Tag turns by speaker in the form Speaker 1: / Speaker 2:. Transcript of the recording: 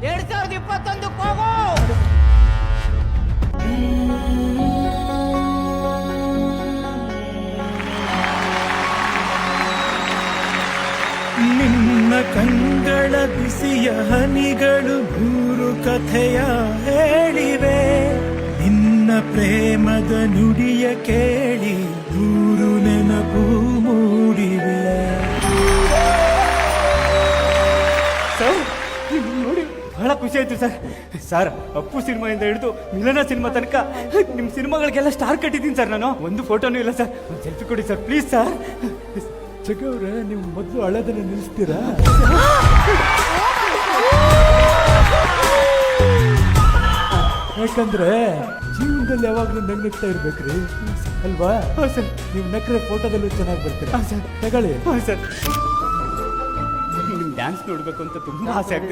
Speaker 1: 2021 ಹೋಗು.
Speaker 2: ನಿನ್ನ ಕಂಗಳ ಬಿಸಿಯ ಹನಿಗಳು ನೂರು ಕಥೆಯ ಹೇಳಿವೆ, ನಿನ್ನ ಪ್ರೇಮದ ನುಡಿಯ ಕೇಳಿ ನೂರು ನೆನಪು ಮೂಡಿವೆ.
Speaker 3: ನೋಡಿ ಬಹಳ ಖುಷಿ ಆಯ್ತು ಸರ್. ಸರ್ ಅಪ್ಪು ಸಿನಿಮಾಯಿಂದ ಹಿಡಿದು ಮಿಲನ ಸಿನಿಮಾ ತನಕ ನಿಮ್ಮ ಸಿನಿಮಾಗಳಿಗೆಲ್ಲ ಸ್ಟಾರ್ ಕಟ್ಟಿದ್ದೀನಿ ಸರ್. ನಾನು ಒಂದು ಫೋಟೋನೂ ಇಲ್ಲ ಸರ್. ಒಂದು ಸೆಲ್ಫಿ ಕೊಡಿ ಸರ್ ಪ್ಲೀಸ್ ಸರ್.
Speaker 2: ಜಗವ್ರೆ, ನೀವು ಮೊದಲು ಹಳದನ್ನ ನಿಲ್ಲಿಸ್ತೀರಾ? ಯಾಕಂದ್ರೆ ಜೀವನದಲ್ಲಿ ಯಾವಾಗ್ಲೂ ನಗ್ನಗ್ತಾ ಇರ್ಬೇಕ್ರಿ ಅಲ್ವಾ?
Speaker 3: ಸರ್
Speaker 2: ನೀವು ನಕ್ರೆ ಫೋಟೋದಲ್ಲೂ ಚೆನ್ನಾಗಿ ಬರ್ತೀರಾ.
Speaker 3: ಸರ್
Speaker 2: ತಗೊಳ್ಳಿ.
Speaker 3: ಸರ್ ನಿಮ್ ಡ್ಯಾನ್ಸ್ ನೋಡ್ಬೇಕು ಅಂತ ತುಂಬಾ ಆಸೆ ಆಗ್ತಿದೆ.